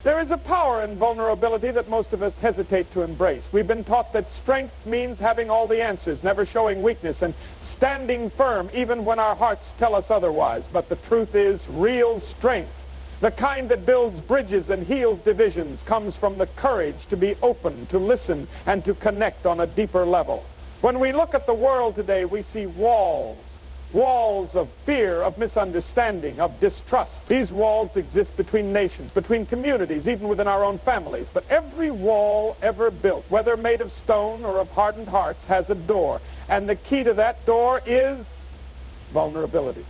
There is a power in vulnerability that most of us hesitate to embrace. We've been taught that strength means having all the answers, never showing weakness, and standing firm even when our hearts tell us otherwise. But the truth is, real strength, the kind that builds bridges and heals divisions, comes from the courage to be open, to listen, and to connect on a deeper level. When we look at the world today, we see walls of fear, of misunderstanding, of distrust. These walls exist between nations, between communities, even within our own families. But every wall ever built, whether made of stone or of hardened hearts, has a door. And the key to that door is vulnerability.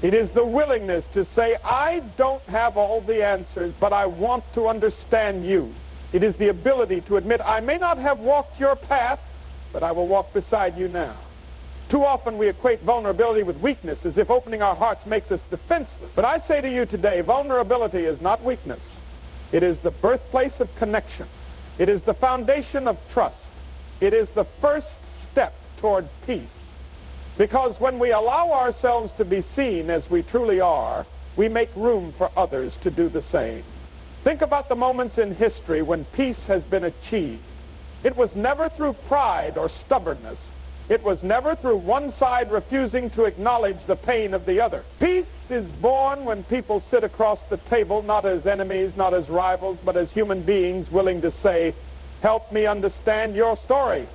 It is the willingness to say, I don't have all the answers, but I want to understand you. It is the ability to admit, I may not have walked your path, but I will walk beside you now. Too often we equate vulnerability with weakness, as if opening our hearts makes us defenseless. But I say to you today, vulnerability is not weakness. It is the birthplace of connection. It is the foundation of trust. It is the first step toward peace. Because when we allow ourselves to be seen as we truly are, we make room for others to do the same. Think about the moments in history when peace has been achieved. It was never through pride or stubbornness. It was never through one side refusing to acknowledge the pain of the other. Peace is born when people sit across the table, not as enemies, not as rivals, but as human beings willing to say, help me understand your story.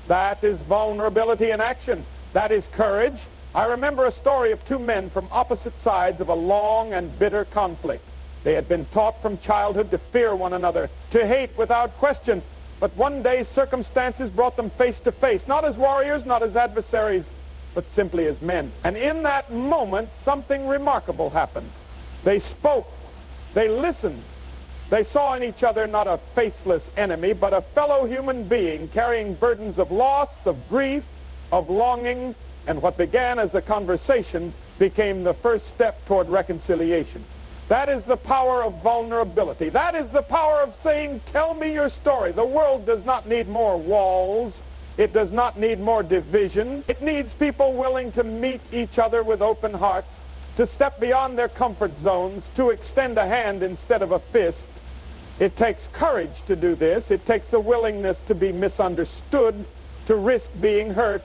That is vulnerability in action. That is courage. I remember a story of two men from opposite sides of a long and bitter conflict. They had been taught from childhood to fear one another, to hate without question. But one day circumstances brought them face to face, not as warriors, not as adversaries, but simply as men. And in that moment, something remarkable happened. They spoke. They listened. They saw in each other not a faithless enemy, but a fellow human being carrying burdens of loss, of grief, of longing, and what began as a conversation became the first step toward reconciliation. That is the power of vulnerability. That is the power of saying, tell me your story. The world does not need more walls. It does not need more division. It needs people willing to meet each other with open hearts, to step beyond their comfort zones, to extend a hand instead of a fist. It takes courage to do this. It takes the willingness to be misunderstood, to risk being hurt.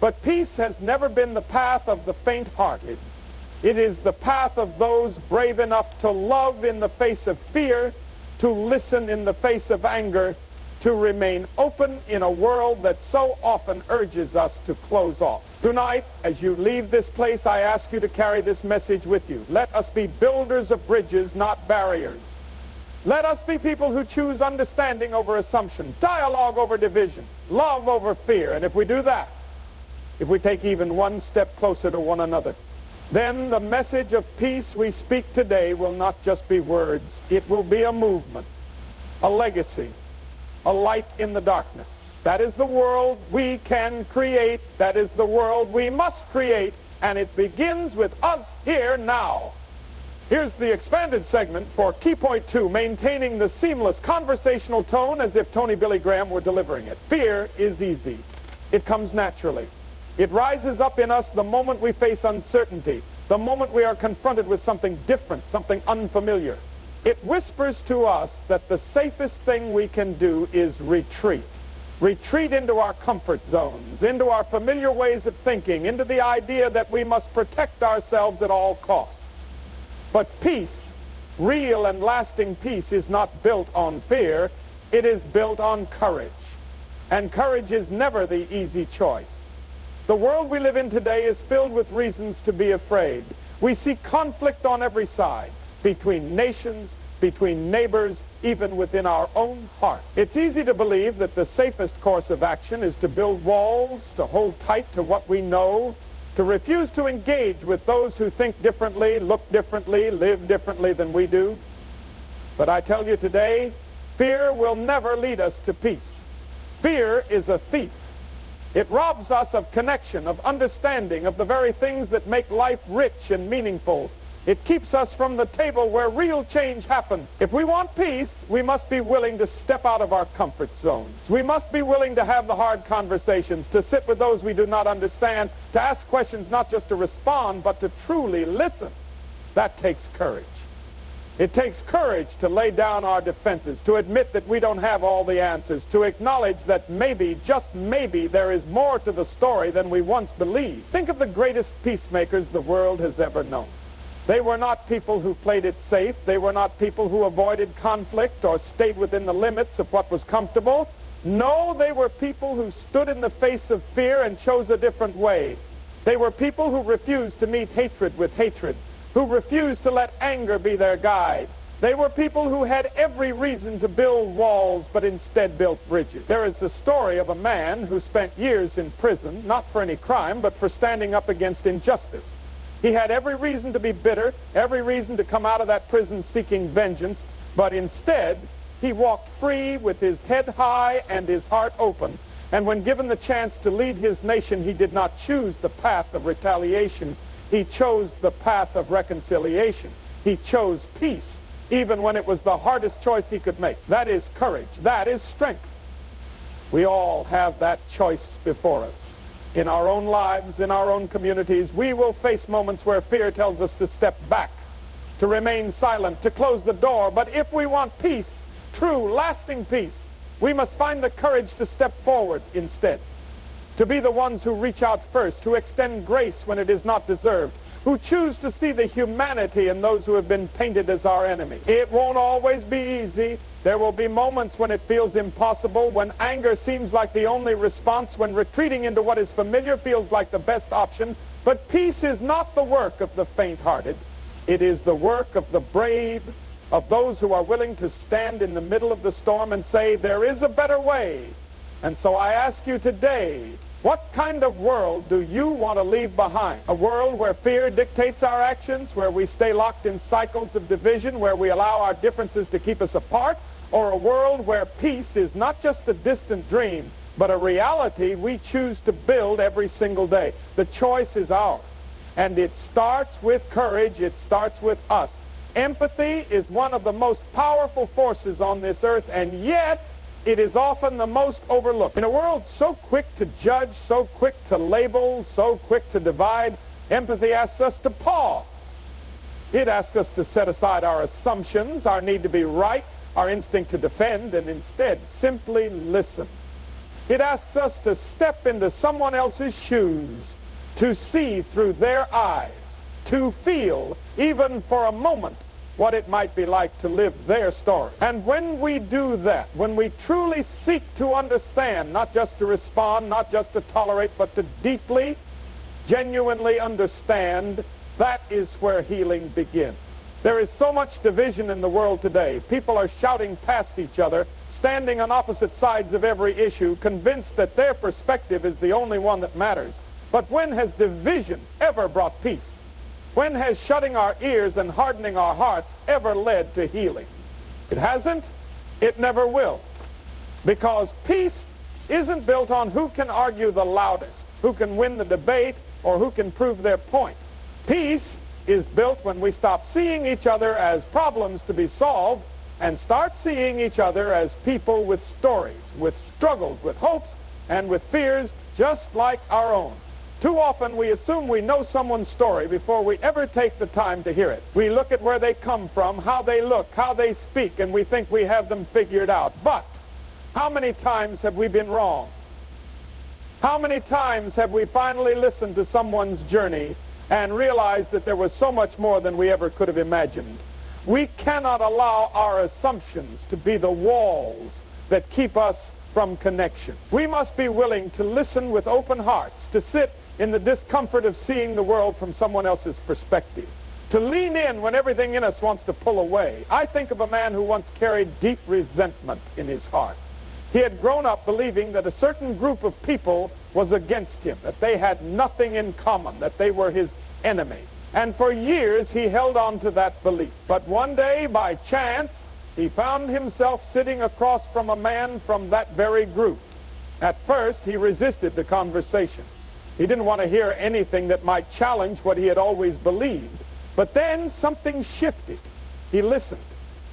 But peace has never been the path of the faint-hearted. It is the path of those brave enough to love in the face of fear, to listen in the face of anger, to remain open in a world that so often urges us to close off. Tonight, as you leave this place, I ask you to carry this message with you. Let us be builders of bridges, not barriers. Let us be people who choose understanding over assumption, dialogue over division, love over fear. And if we do that, if we take even one step closer to one another, then the message of peace we speak today will not just be words. It will be a movement, a legacy, a light in the darkness. That is the world we can create. That is the world we must create. And it begins with us here now. Here's the expanded segment for Key Point 2, maintaining the seamless conversational tone as if Tony Billy Graham were delivering it. Fear is easy. It comes naturally. It rises up in us the moment we face uncertainty, the moment we are confronted with something different, something unfamiliar. It whispers to us that the safest thing we can do is retreat. Retreat into our comfort zones, into our familiar ways of thinking, into the idea that we must protect ourselves at all costs. But peace, real and lasting peace, is not built on fear. It is built on courage. And courage is never the easy choice. The world we live in today is filled with reasons to be afraid. We see conflict on every side, between nations, between neighbors, even within our own heart. It's easy to believe that the safest course of action is to build walls, to hold tight to what we know, to refuse to engage with those who think differently, look differently, live differently than we do. But I tell you today, fear will never lead us to peace. Fear is a thief. It robs us of connection, of understanding, of the very things that make life rich and meaningful. It keeps us from the table where real change happens. If we want peace, we must be willing to step out of our comfort zones. We must be willing to have the hard conversations, to sit with those we do not understand, to ask questions not just to respond, but to truly listen. That takes courage. It takes courage to lay down our defenses, to admit that we don't have all the answers, to acknowledge that maybe, just maybe, there is more to the story than we once believed. Think of the greatest peacemakers the world has ever known. They were not people who played it safe. They were not people who avoided conflict or stayed within the limits of what was comfortable. No, they were people who stood in the face of fear and chose a different way. They were people who refused to meet hatred with hatred, who refused to let anger be their guide. They were people who had every reason to build walls, but instead built bridges. There is the story of a man who spent years in prison, not for any crime, but for standing up against injustice. He had every reason to be bitter, every reason to come out of that prison seeking vengeance, but instead, he walked free with his head high and his heart open. And when given the chance to lead his nation, he did not choose the path of retaliation. He chose the path of reconciliation. He chose peace, even when it was the hardest choice he could make. That is courage. That is strength. We all have that choice before us. In our own lives, in our own communities, we will face moments where fear tells us to step back, to remain silent, to close the door. But if we want peace, true, lasting peace, we must find the courage to step forward instead, to be the ones who reach out first, who extend grace when it is not deserved, who choose to see the humanity in those who have been painted as our enemy. It won't always be easy. There will be moments when it feels impossible, when anger seems like the only response, when retreating into what is familiar feels like the best option. But peace is not the work of the faint-hearted. It is the work of the brave, of those who are willing to stand in the middle of the storm and say, there is a better way. And so I ask you today, what kind of world do you want to leave behind? A world where fear dictates our actions, where we stay locked in cycles of division, where we allow our differences to keep us apart? Or a world where peace is not just a distant dream, but a reality we choose to build every single day? The choice is ours. And it starts with courage. It starts with us. Empathy is one of the most powerful forces on this earth, and yet it is often the most overlooked. In a world so quick to judge, so quick to label, so quick to divide, empathy asks us to pause. It asks us to set aside our assumptions, our need to be right, our instinct to defend, and instead simply listen. It asks us to step into someone else's shoes, to see through their eyes, to feel, even for a moment, what it might be like to live their story. And when we do that, when we truly seek to understand, not just to respond, not just to tolerate, but to deeply, genuinely understand, that is where healing begins. There is so much division in the world today. People are shouting past each other, standing on opposite sides of every issue, convinced that their perspective is the only one that matters. But when has division ever brought peace? When has shutting our ears and hardening our hearts ever led to healing? It hasn't. It never will. Because peace isn't built on who can argue the loudest, who can win the debate, or who can prove their point. Peace is built when we stop seeing each other as problems to be solved and start seeing each other as people with stories, with struggles, with hopes, and with fears just like our own. Too often we assume we know someone's story before we ever take the time to hear it. We look at where they come from, how they look, how they speak, and we think we have them figured out. But how many times have we been wrong? How many times have we finally listened to someone's journey and realized that there was so much more than we ever could have imagined? We cannot allow our assumptions to be the walls that keep us from connection. We must be willing to listen with open hearts, to sit in the discomfort of seeing the world from someone else's perspective, to lean in when everything in us wants to pull away. I think of a man who once carried deep resentment in his heart. He had grown up believing that a certain group of people was against him, that they had nothing in common, that they were his enemy. And for years he held on to that belief. But one day, by chance, he found himself sitting across from a man from that very group. At first, he resisted the conversation. He didn't want to hear anything that might challenge what he had always believed. But then something shifted. He listened.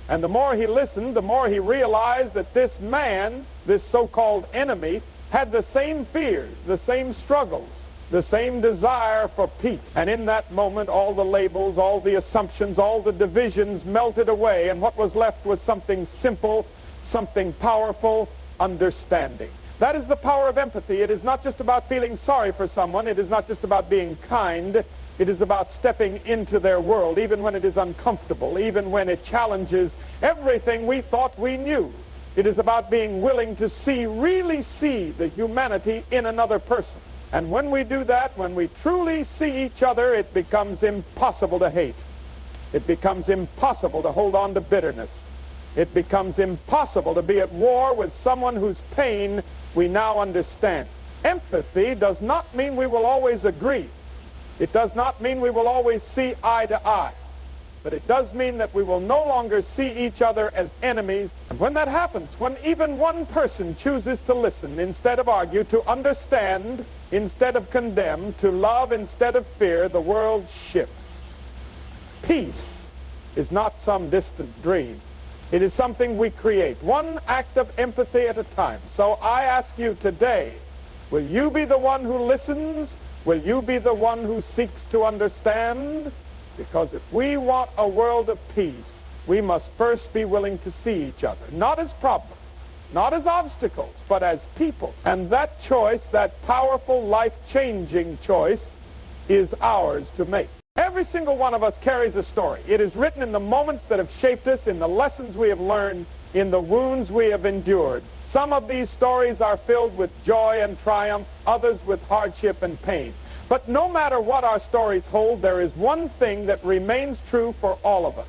And the more he listened, the more he realized that this man, this so-called enemy, had the same fears, the same struggles, the same desire for peace. And in that moment, all the labels, all the assumptions, all the divisions melted away, and what was left was something simple, something powerful, understanding. That is the power of empathy. It is not just about feeling sorry for someone. It is not just about being kind. It is about stepping into their world, even when it is uncomfortable, even when it challenges everything we thought we knew. It is about being willing to see, really see the humanity in another person. And when we do that, when we truly see each other, it becomes impossible to hate. It becomes impossible to hold on to bitterness. It becomes impossible to be at war with someone whose pain we now understand. Empathy does not mean we will always agree. It does not mean we will always see eye to eye. But it does mean that we will no longer see each other as enemies. And when that happens, when even one person chooses to listen instead of argue, to understand instead of condemn, to love instead of fear, the world shifts. Peace is not some distant dream. It is something we create, one act of empathy at a time. So I ask you today, will you be the one who listens? Will you be the one who seeks to understand? Because if we want a world of peace, we must first be willing to see each other, not as problems, not as obstacles, but as people. And that choice, that powerful, life-changing choice, is ours to make. Every single one of us carries a story. It is written in the moments that have shaped us, in the lessons we have learned, in the wounds we have endured. Some of these stories are filled with joy and triumph, others with hardship and pain. But no matter what our stories hold, there is one thing that remains true for all of us.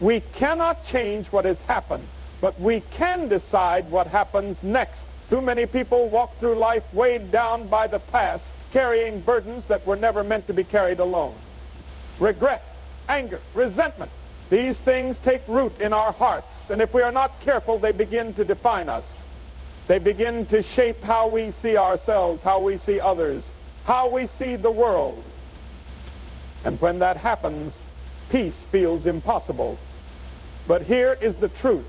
We cannot change what has happened, but we can decide what happens next. Too many people walk through life weighed down by the past, carrying burdens that were never meant to be carried alone. Regret, anger, resentment, these things take root in our hearts, and if we are not careful, they begin to define us. They begin to shape how we see ourselves, how we see others, how we see the world. And when that happens, peace feels impossible. But here is the truth.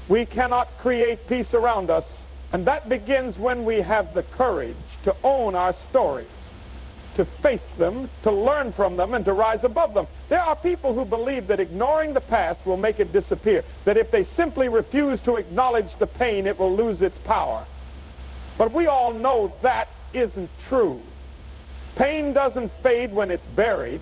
We cannot create peace around us, and that begins when we have the courage to own our stories, to face them, to learn from them, and to rise above them. There are people who believe that ignoring the past will make it disappear, that if they simply refuse to acknowledge the pain, it will lose its power. But we all know that isn't true. Pain doesn't fade when it's buried.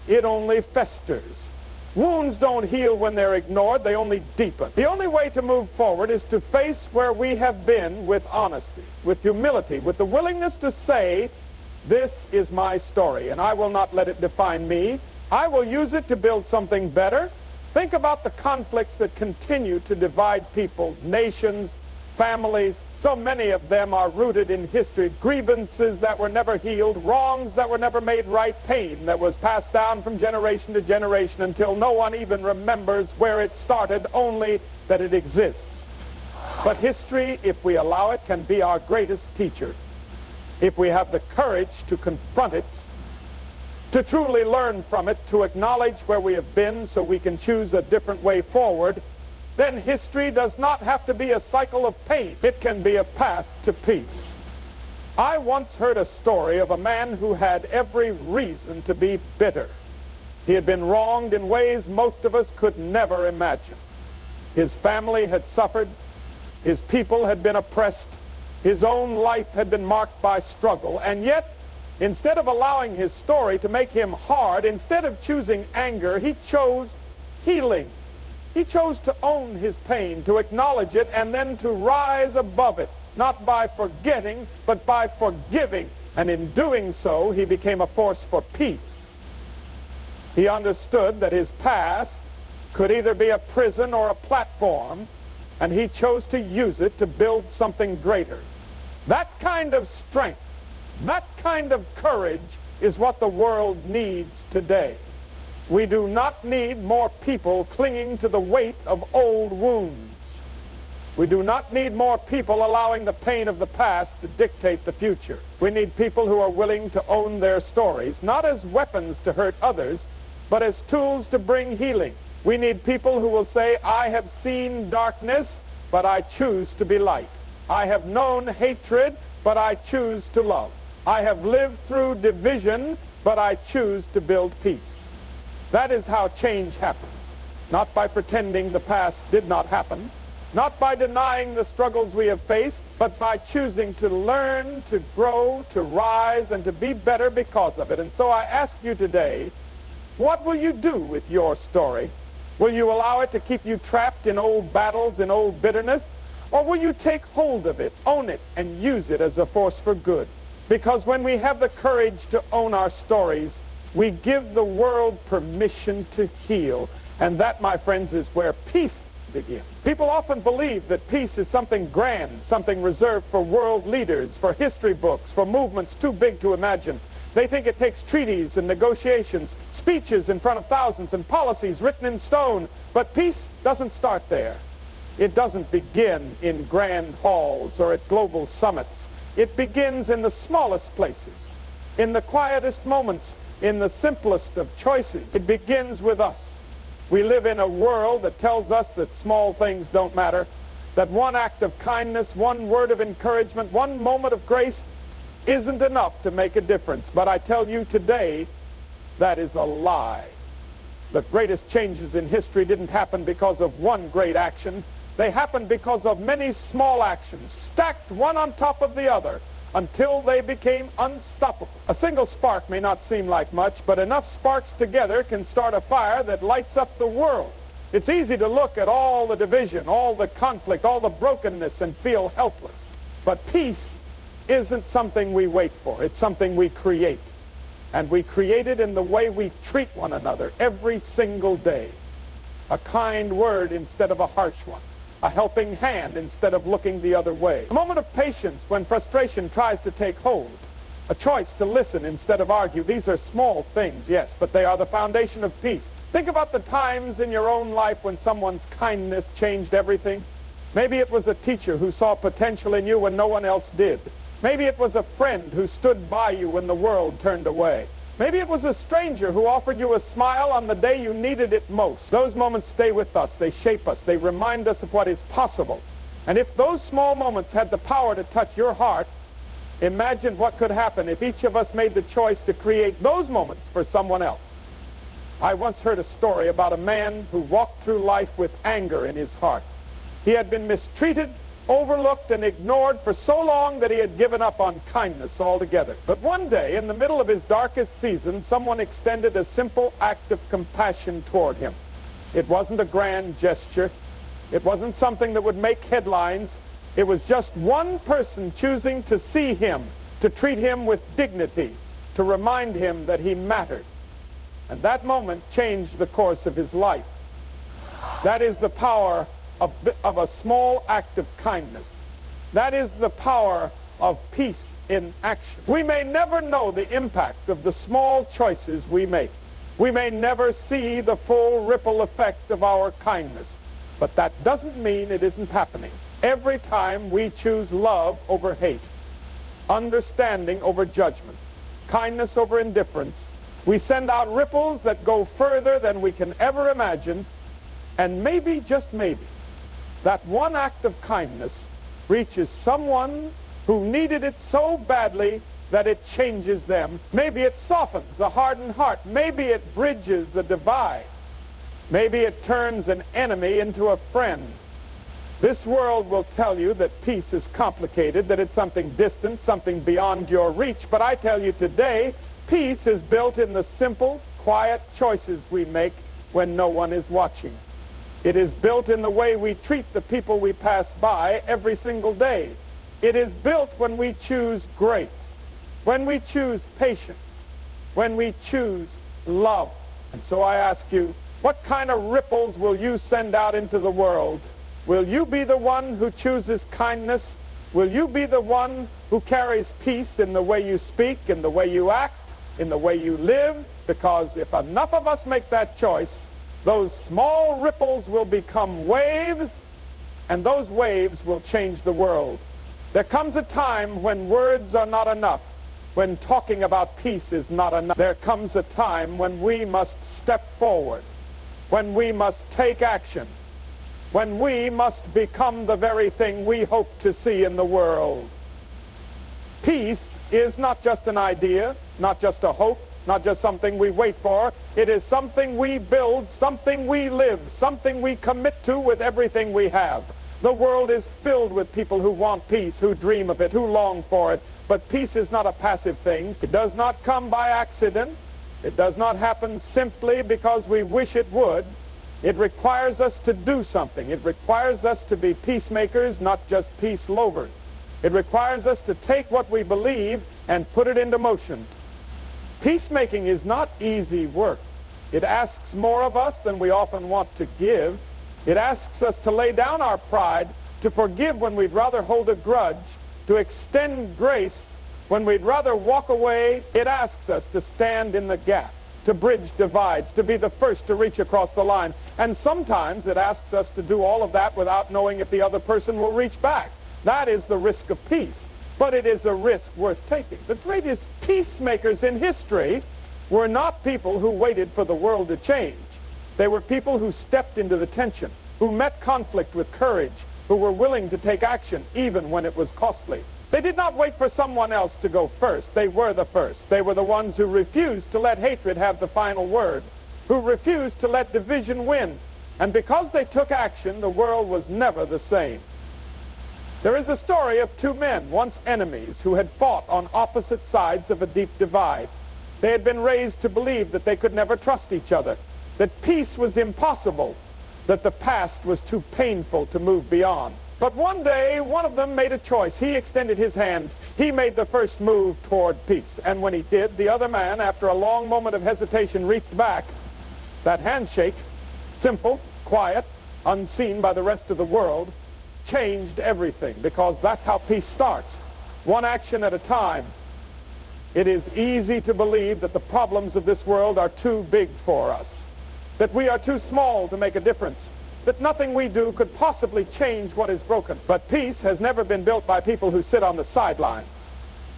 It only festers. Wounds don't heal when they're ignored. They only deepen. The only way to move forward is to face where we have been with honesty, with humility, with the willingness to say, this is my story, and I will not let it define me. I will use it to build something better. Think about the conflicts that continue to divide people, nations, families. So many of them are rooted in history, grievances that were never healed, wrongs that were never made right, pain that was passed down from generation to generation until no one even remembers where it started, only that it exists. But history, if we allow it, can be our greatest teacher. If we have the courage to confront it, to truly learn from it, to acknowledge where we have been so we can choose a different way forward, then history does not have to be a cycle of pain. It can be a path to peace. I once heard a story of a man who had every reason to be bitter. He had been wronged in ways most of us could never imagine. His family had suffered. His people had been oppressed. His own life had been marked by struggle. And yet, instead of allowing his story to make him hard, instead of choosing anger, he chose healing. He chose to own his pain, to acknowledge it, and then to rise above it, not by forgetting, but by forgiving. And in doing so, he became a force for peace. He understood that his past could either be a prison or a platform, and he chose to use it to build something greater. That kind of strength, that kind of courage is what the world needs today. We do not need more people clinging to the weight of old wounds. We do not need more people allowing the pain of the past to dictate the future. We need people who are willing to own their stories, not as weapons to hurt others, but as tools to bring healing. We need people who will say, I have seen darkness, but I choose to be light. I have known hatred, but I choose to love. I have lived through division, but I choose to build peace. That is how change happens. Not by pretending the past did not happen, not by denying the struggles we have faced, but by choosing to learn, to grow, to rise, and to be better because of it. And so I ask you today, what will you do with your story? Will you allow it to keep you trapped in old battles, in old bitterness? Or will you take hold of it, own it, and use it as a force for good? Because when we have the courage to own our stories, we give the world permission to heal. And that, my friends, is where peace begins. People often believe that peace is something grand, something reserved for world leaders, for history books, for movements too big to imagine. They think it takes treaties and negotiations, speeches in front of thousands, and policies written in stone. But peace doesn't start there. It doesn't begin in grand halls or at global summits. It begins in the smallest places, in the quietest moments, in the simplest of choices. It begins with us. We live in a world that tells us that small things don't matter, that one act of kindness, one word of encouragement, one moment of grace isn't enough to make a difference. But I tell you today, that is a lie. The greatest changes in history didn't happen because of one great action. They happened because of many small actions, stacked one on top of the other, until they became unstoppable. A single spark may not seem like much, but enough sparks together can start a fire that lights up the world. It's easy to look at all the division, all the conflict, all the brokenness, and feel helpless. But peace isn't something we wait for. It's something we create. And we create it in the way we treat one another every single day. A kind word instead of a harsh one. A helping hand instead of looking the other way. A moment of patience when frustration tries to take hold. A choice to listen instead of argue. These are small things, yes, but they are the foundation of peace. Think about the times in your own life when someone's kindness changed everything. Maybe it was a teacher who saw potential in you when no one else did. Maybe it was a friend who stood by you when the world turned away. Maybe it was a stranger who offered you a smile on the day you needed it most. Those moments stay with us. They shape us. They remind us of what is possible. And if those small moments had the power to touch your heart, imagine what could happen if each of us made the choice to create those moments for someone else. I once heard a story about a man who walked through life with anger in his heart. He had been mistreated, overlooked, and ignored for so long that he had given up on kindness altogether. But one day, in the middle of his darkest season, someone extended a simple act of compassion toward him. It wasn't a grand gesture. It wasn't something that would make headlines. It was just one person choosing to see him, to treat him with dignity, to remind him that he mattered. And that moment changed the course of his life. That is the power of a small act of kindness. That is the power of peace in action. We may never know the impact of the small choices we make. We may never see the full ripple effect of our kindness. But that doesn't mean it isn't happening. Every time we choose love over hate, understanding over judgment, kindness over indifference, we send out ripples that go further than we can ever imagine, and maybe, just maybe, that one act of kindness reaches someone who needed it so badly that it changes them. Maybe it softens a hardened heart. Maybe it bridges a divide. Maybe it turns an enemy into a friend. This world will tell you that peace is complicated, that it's something distant, something beyond your reach. But I tell you today, peace is built in the simple, quiet choices we make when no one is watching. It is built in the way we treat the people we pass by every single day. It is built when we choose grace, when we choose patience, when we choose love. And so I ask you, what kind of ripples will you send out into the world? Will you be the one who chooses kindness? Will you be the one who carries peace in the way you speak, in the way you act, in the way you live? Because if enough of us make that choice, those small ripples will become waves, and those waves will change the world. There comes a time when words are not enough, when talking about peace is not enough. There comes a time when we must step forward, when we must take action, when we must become the very thing we hope to see in the world. Peace is not just an idea, not just a hope, not just something we wait for. It is something we build, something we live, something we commit to with everything we have. The world is filled with people who want peace, who dream of it, who long for it. But peace is not a passive thing. It does not come by accident. It does not happen simply because we wish it would. It requires us to do something. It requires us to be peacemakers, not just peace lovers. It requires us to take what we believe and put it into motion. Peacemaking is not easy work. It asks more of us than we often want to give. It asks us to lay down our pride, to forgive when we'd rather hold a grudge, to extend grace when we'd rather walk away. It asks us to stand in the gap, to bridge divides, to be the first to reach across the line. And sometimes it asks us to do all of that without knowing if the other person will reach back. That is the risk of peace. But it is a risk worth taking. The greatest peacemakers in history were not people who waited for the world to change. They were people who stepped into the tension, who met conflict with courage, who were willing to take action even when it was costly. They did not wait for someone else to go first. They were the first. They were the ones who refused to let hatred have the final word, who refused to let division win. And because they took action, the world was never the same. There is a story of two men, once enemies, who had fought on opposite sides of a deep divide. They had been raised to believe that they could never trust each other, that peace was impossible, that the past was too painful to move beyond. But one day, one of them made a choice. He extended his hand. He made the first move toward peace. And when he did, the other man, after a long moment of hesitation, reached back. That handshake, simple, quiet, unseen by the rest of the world, changed everything, because that's how peace starts. One action at a time. It is easy to believe that the problems of this world are too big for us, that we are too small to make a difference, that nothing we do could possibly change what is broken. But peace has never been built by people who sit on the sidelines.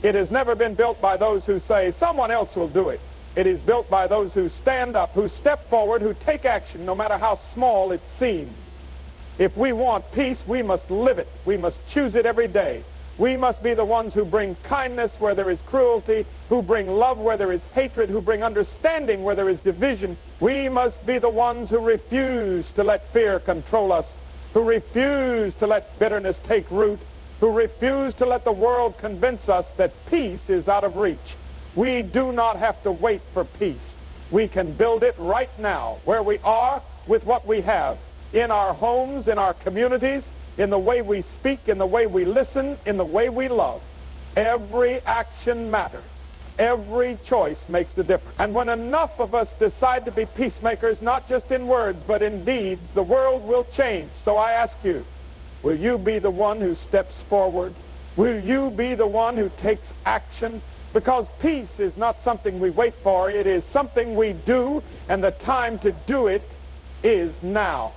It has never been built by those who say, someone else will do it. It is built by those who stand up, who step forward, who take action, no matter how small it seems. If we want peace, we must live it. We must choose it every day. We must be the ones who bring kindness where there is cruelty, who bring love where there is hatred, who bring understanding where there is division. We must be the ones who refuse to let fear control us, who refuse to let bitterness take root, who refuse to let the world convince us that peace is out of reach. We do not have to wait for peace. We can build it right now, where we are, with what we have, in our homes, in our communities, in the way we speak, in the way we listen, in the way we love. Every action matters. Every choice makes the difference. And when enough of us decide to be peacemakers, not just in words, but in deeds, the world will change. So I ask you, will you be the one who steps forward? Will you be the one who takes action? Because peace is not something we wait for. It is something we do, and the time to do it is now.